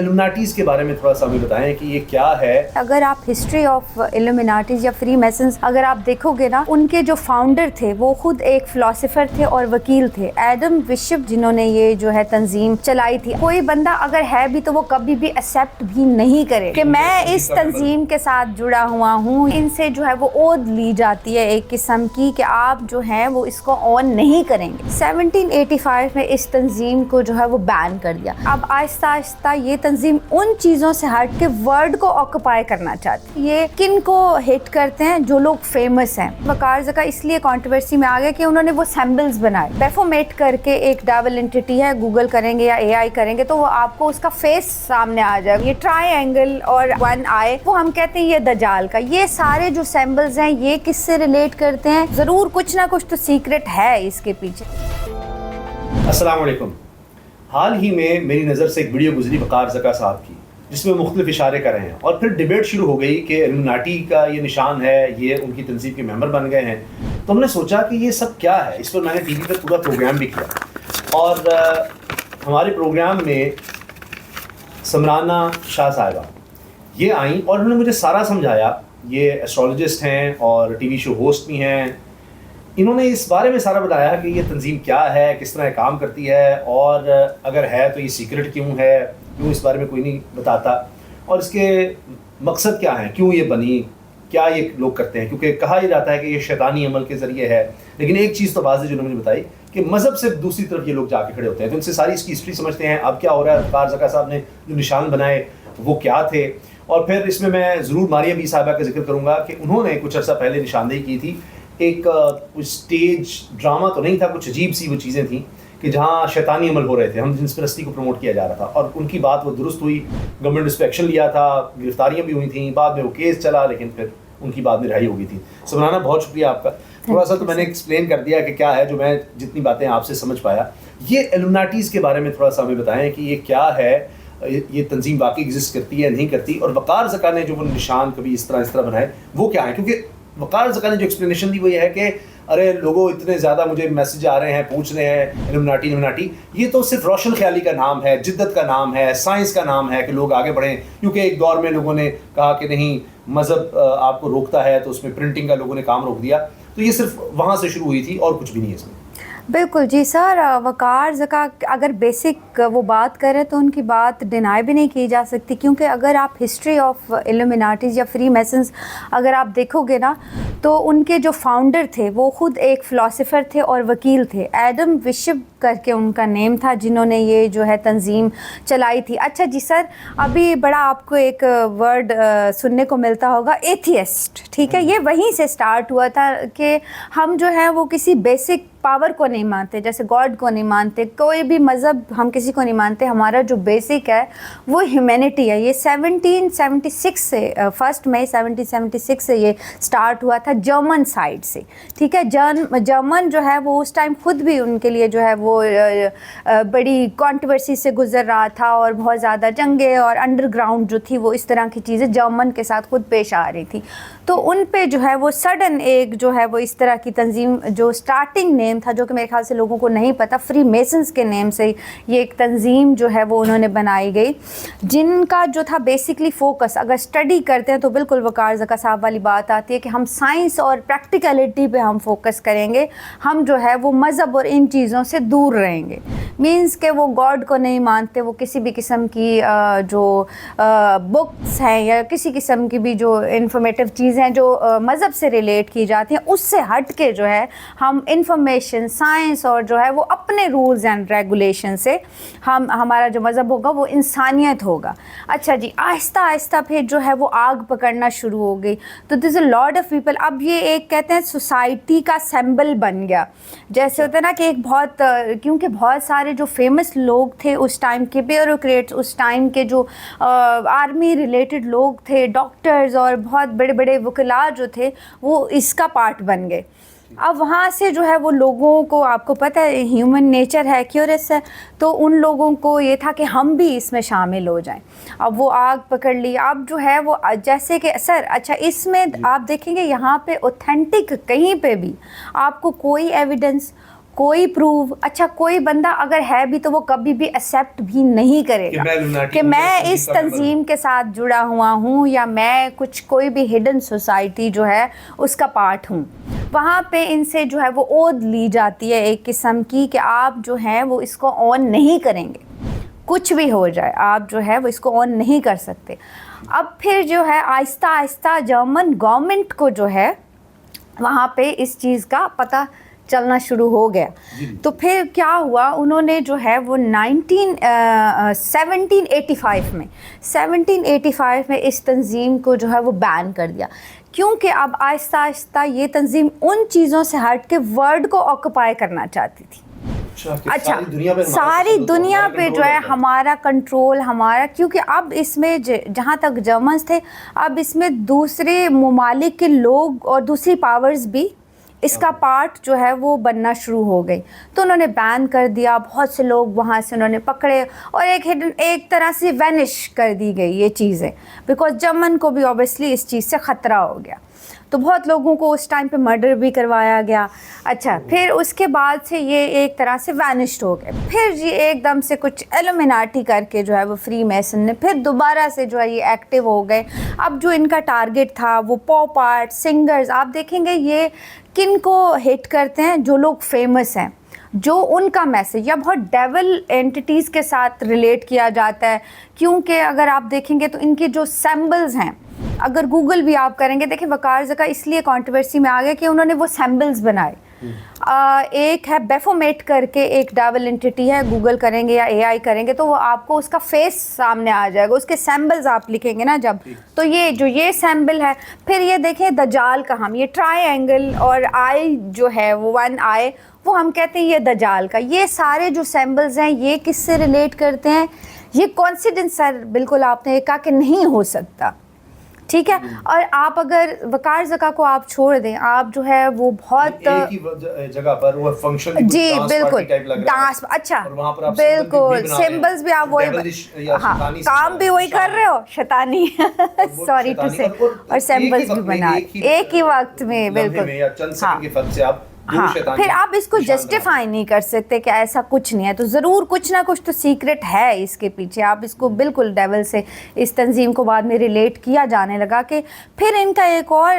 इल्यूमिनाटीज़ के बारे में थोड़ा सा हमें बताएं कि ये क्या है। अगर आप हिस्ट्री ऑफ इल्यूमिनाटीज या फ्री मैसन्स अगर आप देखोगे ना, उनके जो फाउंडर थे वो खुद एक फिलोसोफर थे और वकील थे, एडम बिशप, जिन्होंने ये जो है तंजीम चलाई थी। कोई बंदा अगर है भी तो वो कभी भी एक्सेप्ट भी नहीं करे कि मैं इस तंजीम के साथ जुड़ा हुआ हूँ। इनसे जो है वो ओद ली जाती है एक किस्म की कि आप जो है वो इसको ऑन नहीं करेंगे। 1785 में इस तंजीम को जो है वो बैन कर दिया। अब आहिस्ता आहिस्ता ये तंजीम उन चीज़ों से हट के वर्ल्ड को ऑक्यूपाई करना चाहती है। ये किन को हिट करते हैं? जो लोग फेमस हैं। वकार ज़का इसलिए कंट्रोवर्सी में आ गया कि उन्होंने वो सिंबल्स बनाए। बेफोमेट करके एक डेविल एंटिटी है, गूगल करेंगे या एआई करेंगे तो वो आपको उसका फेस सामने आ जाएगा। ये ट्रायंगल और वन आई, वो हम कहते हैं ये दजाल का। ये सारे जो सिंबल्स हैं ये किससे रिलेट करते हैं? ज़रूर कुछ ना कुछ तो सीक्रेट है इसके पीछे। अस्सलाम वालेकुम। हाल ही में मेरी नज़र से एक वीडियो गुजरी वकार ज़का साहब की, जिसमें मुख्तलिफ इशारे कर रहे हैं और फिर डिबेट शुरू हो गई कि इल्यूमिनाटी का ये निशान है, ये उनकी तंजीम के मेंबर बन गए हैं। तो हमने सोचा कि ये सब क्या है। इस पर मैंने टीवी पर पूरा प्रोग्राम भी किया और हमारे प्रोग्राम में समराना शाह साहिबा ये आई और उन्होंने मुझे सारा समझाया। ये एस्ट्रोलॉजिस्ट हैं और टीवी शो होस्ट भी हैं। इन्होंने इस बारे में सारा बताया कि ये तंजीम क्या है, किस तरह काम करती है और अगर है तो ये सीक्रेट क्यों है, क्यों इस बारे में कोई नहीं बताता और इसके मकसद क्या हैं, क्यों ये बनी, क्या ये लोग करते हैं। क्योंकि कहा ही जाता है कि ये शैतानी अमल के ज़रिए है। लेकिन एक चीज़ तो वाज़ेह जो उन्होंने मुझे बताई कि मज़हब से दूसरी तरफ ये लोग जाके खड़े होते हैं। तो उनसे सारी इसकी हिस्ट्री समझते हैं। अब क्या हो रहा है, वकार ज़का साहब ने जो निशान बनाए वो क्या थे। और फिर इसमें मैं ज़रूर मारिया बी साहिबा का जिक्र करूँगा कि उन्होंने कुछ अर्सा पहले निशानदेही की थी। एक कुछ स्टेज ड्रामा तो नहीं था, कुछ अजीब सी वो चीज़ें थी कि जहाँ शैतानी अमल हो रहे थे, हम जिन्स परस्ती को प्रमोट किया जा रहा था और उनकी बात वो दुरुस्त हुई। गवर्नमेंट ने एक्शन लिया था, गिरफ्तारियाँ भी हुई थी, बाद में वो केस चला, लेकिन फिर उनकी बाद में रिहाई हो गई थी। समराना बहुत शुक्रिया आपका। थोड़ा सा तो मैंने एक्सप्लेन कर दिया कि क्या है, जो मैं जितनी बातें आपसे समझ पाया। ये इल्यूमिनाटीज़ के बारे में थोड़ा सा हमें बताएं कि ये क्या है, ये तंजीम वाकई एग्जिस्ट करती है नहीं करती, और वकार ज़का ने जो वो निशान कभी इस तरह बनाए वो क्या है। क्योंकि वकार ज़का ने जो एक्सप्लेनेशन दी वो ये है कि अरे लोगों इतने ज़्यादा मुझे मैसेज आ रहे हैं, पूछ रहे हैं इल्यूमिनाटी, ये तो सिर्फ रोशन ख्याली का नाम है, जिद्दत का नाम है, साइंस का नाम है कि लोग आगे बढ़ें। क्योंकि एक दौर में लोगों ने कहा कि नहीं, मज़हब आपको रोकता है, तो उसमें प्रिंटिंग का लोगों ने काम रोक दिया। तो ये सिर्फ वहाँ से शुरू हुई थी और कुछ भी नहीं है इसमें। बिल्कुल जी सर। वकार ज़का अगर बेसिक वो बात करें तो उनकी बात डिनाई भी नहीं की जा सकती, क्योंकि अगर आप हिस्ट्री ऑफ इल्यूमिनाटीज़ या फ्री मैसन्स अगर आप देखोगे ना तो उनके जो फाउंडर थे वो खुद एक फ़िलासफ़र थे और वकील थे। एडम बिशप करके उनका नेम था, जिन्होंने ये जो है तंजीम चलाई थी। अच्छा जी सर, अभी बड़ा आपको एक वर्ड सुनने को मिलता होगा, एथियस्ट, ठीक है। ये वहीं से स्टार्ट हुआ था कि हम जो है वो किसी बेसिक पावर को नहीं मानते, जैसे गॉड को नहीं मानते, कोई भी मज़हब हम किसी को नहीं मानते। हमारा जो बेसिक है वो ह्यूमैनिटी है। ये 1776 से 1 मई 1776 से ये स्टार्ट हुआ था जर्मन साइड से, ठीक है। जर्मन जो है वो उस टाइम खुद भी उनके लिए जो है वो बड़ी कंट्रोवर्सी से गुजर रहा था और बहुत ज़्यादा जंगें और अंडरग्राउंड जो थी वो इस तरह की चीज़ें जर्मन के साथ खुद पेश आ रही थी। तो उन पे जो है वो सडन एक जो है वो इस तरह की तंजीम, जो स्टार्टिंग नेम था, जो कि मेरे ख्याल से लोगों को नहीं पता, फ्री मेसन्स के नेम से ये एक तंजीम जो है वो उन्होंने बनाई गई, जिनका जो था बेसिकली फोकस, अगर स्टडी करते हैं तो बिल्कुल वकार ज़का साहब वाली बात आती है कि हम साइंस और प्रैक्टिकलिटी पे हम फोकस करेंगे, हम जो है वो मज़हब और इन चीज़ों से दूर रहेंगे। मीन्स के वो गॉड को नहीं मानते, वो किसी भी किस्म की जो बुक्स हैं या किसी किस्म की भी जो इंफॉर्मेटिव चीज़ें जो मज़हब से रिलेट की जाती हैं उससे हट के जो है हम इंफॉर्मेशन, साइंस और जो है वो अपने रूल्स एंड रेगुलेशन से हमारा जो मज़हब होगा वो इंसानियत होगा। अच्छा जी, आहिस्ता आहिस्ता फिर जो है वो आग पकड़ना शुरू हो गई। तो this a lot of people, अब ये एक कहते हैं सोसाइटी का सिंबल बन गया। जैसे होता है ना कि एक बहुत क्योंकि बहुत सारे जो फेमस लोग थे उस टाइम के, ब्यूरोक्रेट्स, उस टाइम के जो आर्मी रिलेटेड लोग थे, डॉक्टर्स और बहुत बड़े बड़े वकीला जो थे, वो इसका पार्ट बन गए। अब वहाँ से जो है वो लोगों को, आपको पता है ह्यूमन नेचर है, क्यूरियस है, तो उन लोगों को ये था कि हम भी इसमें शामिल हो जाएं। अब वो आग पकड़ ली। अब जो है वो जैसे कि सर, अच्छा इसमें आप देखेंगे यहाँ पे ऑथेंटिक कहीं पे भी आपको कोई एविडेंस, कोई प्रूव, अच्छा कोई बंदा अगर है भी तो वो कभी भी एक्सेप्ट भी नहीं करेगा कि मैं इस तंजीम के साथ जुड़ा हुआ हूँ या मैं कुछ कोई भी हिडन सोसाइटी जो है उसका पार्ट हूँ। वहाँ पे इनसे जो है वो ओध ली जाती है एक किस्म की कि आप जो है वो इसको ऑन नहीं करेंगे, कुछ भी हो जाए आप जो है वो इसको ऑन नहीं कर सकते। अब फिर जो है आहिस्ता आहिस्ता जर्मन गवर्नमेंट को जो है वहाँ पे इस चीज़ का पता चलना शुरू हो गया। तो फिर क्या हुआ, उन्होंने जो है वो 1785 में इस तंजीम को जो है वो बैन कर दिया, क्योंकि अब आहिस्ता आहिस्ता ये तंजीम उन चीज़ों से हट के वर्ल्ड को ऑक्यूपाई करना चाहती थी। अच्छा, सारी दुनिया पे जो है हमारा कंट्रोल हमारा, क्योंकि अब इसमें जहाँ तक जर्मन्स थे, अब इसमें दूसरे ममालिक के लोग और दूसरी पावर्स भी इसका पार्ट जो है वो बनना शुरू हो गई। तो उन्होंने बैन कर दिया, बहुत से लोग वहाँ से उन्होंने पकड़े और एक तरह से वैनिश कर दी गई ये चीज़ें, बिकॉज जर्मन को भी ऑब्वियसली इस चीज़ से ख़तरा हो गया। तो बहुत लोगों को उस टाइम पे मर्डर भी करवाया गया। अच्छा, फिर उसके बाद से ये एक तरह से वैनिश्ड हो गए। फिर जी एकदम से कुछ इल्यूमिनाटी करके जो है वो फ्री मेसन ने फिर दोबारा से जो है ये एक्टिव हो गए। अब जो इनका टारगेट था वो पॉप आर्ट सिंगर्स, आप देखेंगे ये किन को हिट करते हैं, जो लोग फेमस हैं, जो उनका मैसेज या बहुत डेविल एंटिटीज़ के साथ रिलेट किया जाता है। क्योंकि अगर आप देखेंगे तो इनके जो सिंबल्स हैं, अगर गूगल भी आप करेंगे, देखिए वकार ज़का इसलिए कंट्रोवर्सी में आ गया कि उन्होंने वो सिंबल्स बनाए। एक है बेफोमेट करके एक डेविल एंटिटी है, गूगल करेंगे या एआई करेंगे तो वो आपको उसका फेस सामने आ जाएगा, उसके सिंबल्स आप लिखेंगे ना जब, तो ये सिंबल है। फिर ये देखें दजाल का, हम ये ट्रायंगल और आई जो है वो वन आई, वो हम कहते हैं ये दजाल का। ये सारे जो सिंबल्स हैं ये किससे रिलेट करते हैं? ये कोइंसिडेंस सर बिल्कुल आपने कहा कि नहीं हो सकता, ठीक है। और आप अगर वकार ज़का को आप छोड़ दें, आप जो है वो बहुत एक ही जगह पर वो फंक्शन जी बिल्कुल डांस, अच्छा बिल्कुल सिंबल्स भी आप वही, हाँ काम भी वही कर रहे हो शैतानी सॉरी टू से, और सिंबल्स भी बना एक ही वक्त में, बिल्कुल हाँ। फिर आप इसको जस्टिफाई नहीं कर सकते कि ऐसा कुछ नहीं है, तो ज़रूर कुछ ना कुछ तो सीक्रेट है इसके पीछे। आप इसको बिल्कुल डेविल से इस तंजीम को बाद में रिलेट किया जाने लगा। कि फिर इनका एक और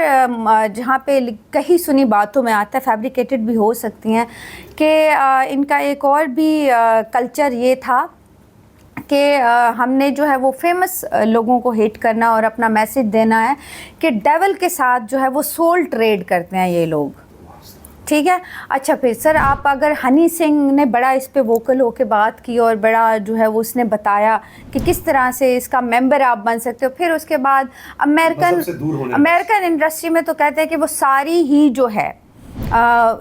जहाँ पे कहीं सुनी बातों में आता है, फैब्रिकेटेड भी हो सकती हैं, कि इनका एक और भी कल्चर ये था कि हमने जो है वो फेमस लोगों को हिट करना और अपना मैसेज देना है कि डेविल के साथ जो है वो सोल ट्रेड करते हैं ये लोग, ठीक है। अच्छा, फिर सर आप अगर हनी सिंह ने बड़ा इस पे वोकल होके बात की और बड़ा जो है वो उसने बताया कि किस तरह से इसका मेंबर आप बन सकते हो। फिर उसके बाद अमेरिकन इंडस्ट्री में तो कहते हैं कि वो सारी ही जो है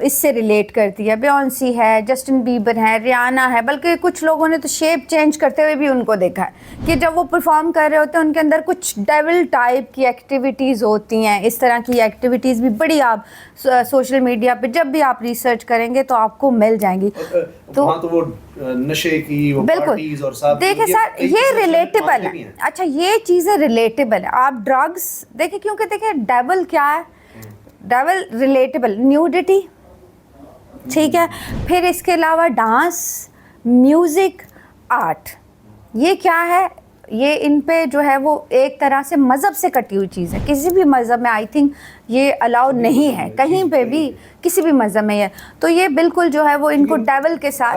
इससे रिलेट करती है। बियॉन्सी है, जस्टिन बीबर है, रियाना है, बल्कि कुछ लोगों ने तो शेप चेंज करते हुए भी उनको देखा है कि जब वो परफॉर्म कर रहे होते हैं उनके अंदर कुछ डेविल टाइप की एक्टिविटीज़ होती हैं। इस तरह की एक्टिविटीज़ भी बड़ी आप सोशल मीडिया पे जब भी आप रिसर्च करेंगे तो आपको मिल जाएंगी। तो वो नशे की वो बिल्कुल और सब देखिए सर ये रिलेटेबल है। अच्छा, ये चीज़ें रिलेटेबल है। आप ड्रग्स देखिए, क्योंकि देखिए डेविल क्या है, डेविल रिलेटेबल न्यूडिटी, ठीक है। फिर इसके अलावा डांस, म्यूज़िक, आर्ट, ये क्या है, ये इन पे जो है वो एक तरह से मज़हब से कटी हुई चीज़ है। किसी भी मज़हब में आई थिंक ये अलाउ नहीं है, कहीं पे भी किसी भी मज़हब में है। तो ये बिल्कुल जो है वो इनको डेविल के साथ,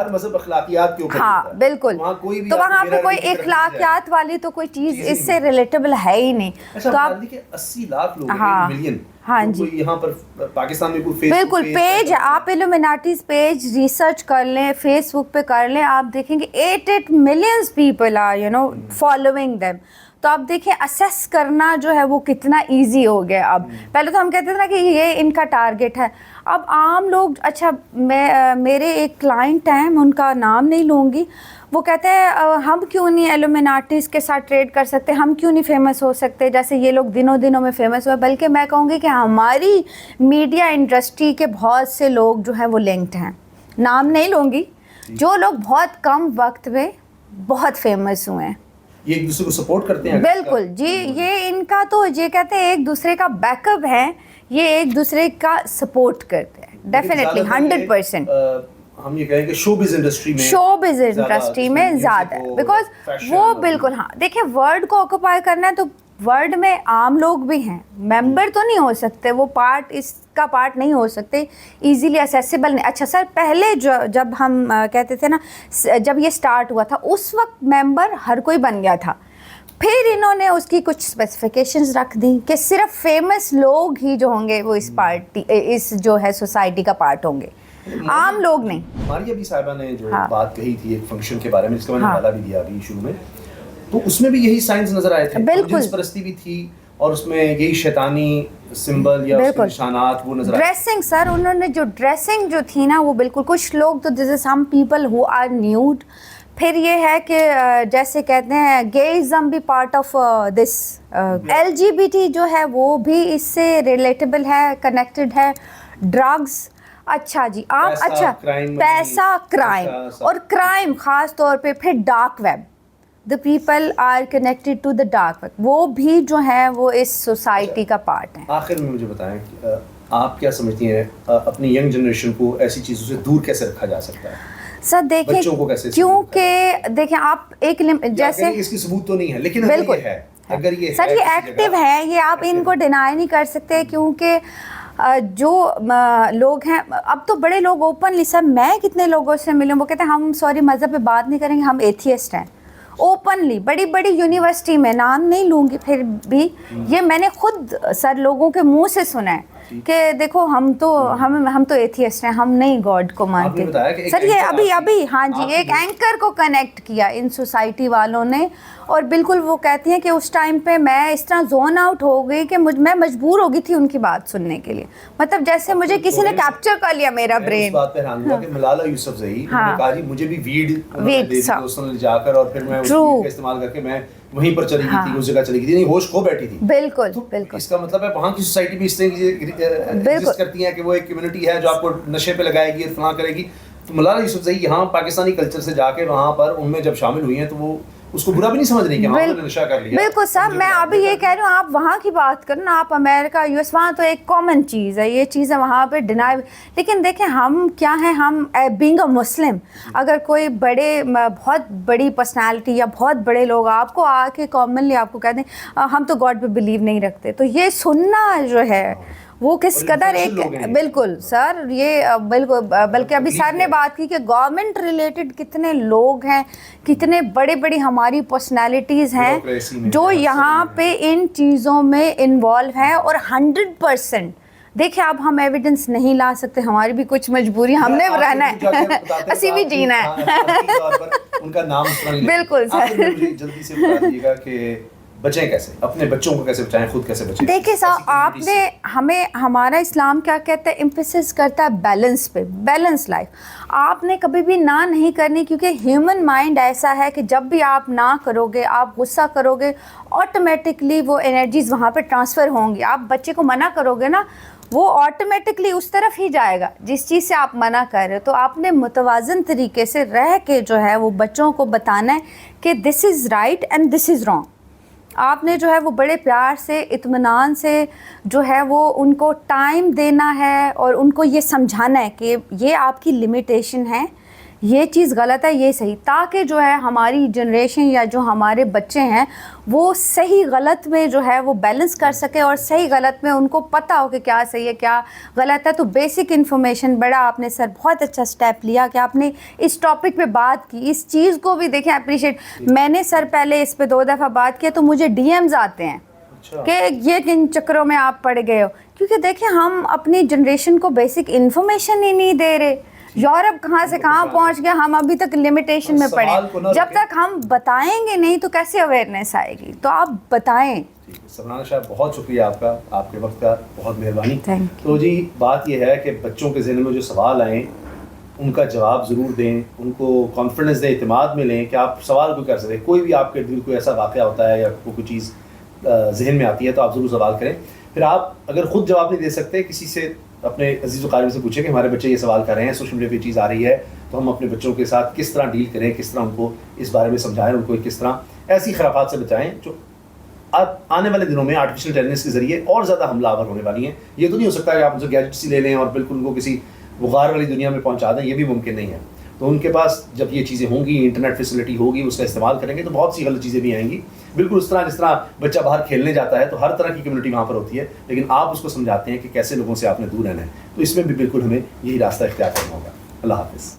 हाँ बिल्कुल, तो वहाँ पे कोई इखलाकियात वाली तो कोई चीज़ इससे रिलेटेबल है ही नहीं। तो आप 80 लाख लोग, हाँ मिलियन, हाँ जी, यहाँ पर पाकिस्तान में कोई बिल्कुल पेज है, आप इल्यूमिनाटीज पेज रिसर्च कर लें, फेसबुक पे कर लें, आप देखेंगे 8 millions people are you know following them. तो आप देखें असेस करना जो है वो कितना इजी हो गया। अब पहले तो हम कहते थे ना कि ये इनका टारगेट है, अब आम लोग, अच्छा मेरे एक क्लाइंट हैं, मैं उनका नाम नहीं लूँगी, वो कहते हैं हम क्यों नहीं इल्यूमिनाटीज़ के साथ ट्रेड कर सकते, हम क्यों नहीं फेमस हो सकते जैसे ये लोग दिनों दिनों में फेमस हुए। बल्कि मैं कहूँगी कि हमारी मीडिया इंडस्ट्री के बहुत से लोग जो हैं वो लिंक्ड हैं, नाम नहीं लूँगी, जो लोग बहुत कम वक्त में बहुत फेमस हुए हैं, ये एक दूसरे को सपोर्ट करते हैं। बिल्कुल जी, ये इनका तो ये कहते हैं एक दूसरे का बैकअप है, ये एक दूसरे का सपोर्ट करते हैं डेफिनेटली 100%। ہم یہ کہیں کہ شوبز انڈسٹری میں زیادہ ہے, بیکاز وہ بالکل ہاں دیکھیں ورڈ کو آکوپائی کرنا ہے تو ورڈ میں عام لوگ بھی ہیں, ممبر تو نہیں ہو سکتے, وہ پارٹ اس کا پارٹ نہیں ہو سکتے, ایزیلی اسیسیبل نہیں. اچھا سر پہلے جب ہم کہتے تھے نا, جب یہ سٹارٹ ہوا تھا اس وقت ممبر ہر کوئی بن گیا تھا, پھر انہوں نے اس کی کچھ اسپیسیفکیشنز رکھ دیں کہ صرف فیمس لوگ ہی جو ہوں گے وہ اس پارٹی اس جو ہے سوسائٹی کا پارٹ ہوں گے, عام لوگ نہیں. ہماری ابھی صاحبہ نے جو بات کہی تھی ایک فنکشن کے بارے میں جس کا میں نے حوالہ بھی دیا ابھی شروع میں, تو اس میں بھی یہی سائنس نظر آئے تھے, جنس پرستی بھی تھی اور اس میں یہی شیطانی سمبل یا اس کے نشانات وہ نظر آئے. ڈریسنگ سر, انہوں نے جو ڈریسنگ جو تھی نا وہ بالکل, کچھ لوگ تو this is some people who are nude. پھر یہ ہے کہ جیسے کہتے ہیں گیزم بھی part of this, L G B T جو ہے وہ بھی اس سے ریلیٹیبل ہے, کنیکٹڈ ہے. ڈرگس, اچھا جی آپ اچھا پیسہ, کرائم, اور کرائم خاص طور پہ پھر dark web, the people are connected to the dark web, وہ بھی جو ہے وہ اس سوسائٹی کا پارٹ ہے. آخر میں مجھے بتائیں آپ کیا سمجھتی ہیں اپنی ینگ جنریشن کو ایسی چیزوں سے دور کیسے رکھا جا سکتا ہے؟ سر دیکھیں کیونکہ دیکھیں آپ ایک جیسے اس کی ثبوت تو نہیں ہے لیکن بالکل ہے, اگر یہ سر یہ ایکٹیو ہے, یہ آپ ان کو ڈینائی نہیں کر سکتے, کیونکہ جو لوگ ہیں اب تو بڑے لوگ اوپنلی, سر میں کتنے لوگوں سے ملوں وہ کہتے ہیں ہم سوری مذہب پہ بات نہیں کریں گے, ہم ایتھیسٹ ہیں, اوپنلی بڑی بڑی یونیورسٹی میں, نام نہیں لوں گی پھر بھی, یہ میں نے خود سر لوگوں کے منہ سے سنا ہے کہ دیکھو ہم تو ایتھیسٹ ہیں, ہم نہیں گاڈ کو مانتے. سر یہ ابھی ہاں جی ایک اینکر کو کنیکٹ کیا ان سوسائٹی والوں نے, اور بالکل وہ کہتی ہیں کہ اس ٹائم پہ میں اس طرح زون آؤٹ ہو گئی کہ میں مجبور ہو گئی تھی ان کی بات سننے کے لیے, مطلب جیسے مجھے کسی نے کیپچر کر لیا میرا برین. اس بات پہ حیران ہوا کہ ملالہ یوسفزئی نے کہا جی مجھے بھی ویڈ دوستوں نے جا کر اور پھر میں اس کا استعمال کر کے میں وہیں پر چلی گئی تھی, اس جگہ چلی گئی تھی, نہیں ہوش کھو بیٹھی تھی. بالکل بالکل, اس کا مطلب ہے وہاں کی سوسائٹی بھی اس طرح کی ایگزسٹ کرتی ہے کہ وہ ایک کمیونٹی ہے جو آپ کو نشے پہ لگائے گی, فلاں کرے گی. تو ملالہ یوسفزئی یہاں پاکستانی کلچر سے جا کے وہاں پر ان میں جب شامل ہوئی ہیں تو وہ اس کو برا بھی نہیں سمجھ رہی کہ ہاں انہوں نے نشہ کر لیا. بالکل صاحب, میں ابھی یہ کہہ رہی ہوں آپ وہاں کی بات کریں نا, آپ امریکہ یو ایس, وہاں تو ایک کامن چیز ہے یہ چیز ہے, وہاں پہ ڈینائی. لیکن دیکھیں ہم کیا ہیں, ہم بینگ اے مسلم, اگر کوئی بہت بڑی پرسنالٹی یا بہت بڑے لوگ آپ کو آ کے کامنلی آپ کو کہہ دیں ہم تو گاڈ پہ بلیو نہیں رکھتے, تو یہ سننا جو ہے وہ کس قدر ایک, بالکل سر یہ بالکل, بلکہ ابھی سر نے بات کی کہ گورنمنٹ ریلیٹڈ کتنے لوگ ہیں, کتنے بڑی بڑی ہماری پرسنالٹیز ہیں جو یہاں پہ ان چیزوں میں انوالو ہیں, اور 100% دیکھیں اب ہم ایویڈنس نہیں لا سکتے, ہماری بھی کچھ مجبوری, ہم نے رہنا ہے, اسی بھی جینا ہے. ان کا نام بالکل سر, جلدی سے بتا دیجیے گا کہ بچیں کیسے, اپنے بچوں کو کیسے بچائیں, خود کیسے بچیں. دیکھیں صاحب آپ نے ہمارا اسلام کیا کہتا ہے, امفیسس کرتا ہے بیلنس پہ, بیلنس لائف. آپ نے کبھی بھی نہ نہیں کرنی, کیونکہ ہیومن مائنڈ ایسا ہے کہ جب بھی آپ نہ کرو گے, آپ غصہ کرو گے, آٹومیٹکلی وہ انرجیز وہاں پہ ٹرانسفر ہوں گی. آپ بچے کو منع کرو گے نا, وہ آٹومیٹکلی اس طرف ہی جائے گا جس چیز سے آپ منع کر رہے ہو. تو آپ نے متوازن طریقے سے رہ کے جو ہے وہ بچوں کو بتانا ہے کہ this is right and this is wrong. آپ نے جو ہے وہ بڑے پیار سے, اطمینان سے جو ہے وہ ان کو ٹائم دینا ہے, اور ان کو یہ سمجھانا ہے کہ یہ آپ کی لمیٹیشن ہے, یہ چیز غلط ہے, یہ صحیح, تاکہ جو ہے ہماری جنریشن یا جو ہمارے بچے ہیں وہ صحیح غلط میں جو ہے وہ بیلنس کر سکے, اور صحیح غلط میں ان کو پتہ ہو کہ کیا صحیح ہے کیا غلط ہے. تو بیسک انفارمیشن بڑا آپ نے سر بہت اچھا سٹیپ لیا کہ آپ نے اس ٹاپک پہ بات کی, اس چیز کو بھی دیکھیں اپریشیٹ. میں نے سر پہلے اس پہ 2 دفعہ بات کیا تو مجھے ڈی ایمز آتے ہیں کہ یہ کن چکروں میں آپ پڑ گئے ہو, کیونکہ دیکھیں ہم اپنی جنریشن کو بیسک انفارمیشن ہی نہیں دے رہے. یورپ کہاں سے کہاں پہنچ گیا, ہم ابھی تک لمیٹیشن میں پڑے. جب تک ہم بتائیں گے نہیں تو کیسے اویئرنیس آئے گی, تو آپ بتائیں. سبحان اللہ, بہت شکریہ آپ کا, آپ کے وقت کا بہت مہربانی. تو جی بات یہ ہے کہ بچوں کے ذہن میں جو سوال آئیں ان کا جواب ضرور دیں, ان کو کانفیڈنس دیں, اعتماد میں لیں کہ آپ سوال کوئی کر سکیں. کوئی بھی آپ کے دل کوئی ایسا واقعہ ہوتا ہے یا کوئی چیز ذہن میں آتی ہے تو آپ ضرور سوال کریں. پھر آپ اگر خود جواب نہیں دے سکتے, کسی سے اپنے عزیز و قریب سے پوچھیں کہ ہمارے بچے یہ سوال کر رہے ہیں, سوشل میڈیا پہ چیز آ رہی ہے, تو ہم اپنے بچوں کے ساتھ کس طرح ڈیل کریں, کس طرح ان کو اس بارے میں سمجھائیں, ان کو کس طرح ایسی خرافات سے بچائیں جو آنے والے دنوں میں آرٹیفیشیل انٹیلیجنس کے ذریعے اور زیادہ حملہ آور ہونے والی ہیں. یہ تو نہیں ہو سکتا کہ آپ ان سے گیجٹس ہی لے لیں اور بالکل ان کو کسی وہ غار والی دنیا میں پہنچا دیں، یہ بھی ممکن نہیں ہے. تو ان کے پاس جب یہ چیزیں ہوں گی، انٹرنیٹ فیسلٹی ہوگی، اس کا استعمال کریں گے تو بہت سی غلط چیزیں بھی آئیں گی. بالکل اس طرح جس طرح بچہ باہر کھیلنے جاتا ہے تو ہر طرح کی کمیونٹی وہاں پر ہوتی ہے، لیکن آپ اس کو سمجھاتے ہیں کہ کیسے لوگوں سے آپ نے دور رہنا ہے. تو اس میں بھی بالکل ہمیں یہی راستہ اختیار کرنا ہوگا. اللہ حافظ.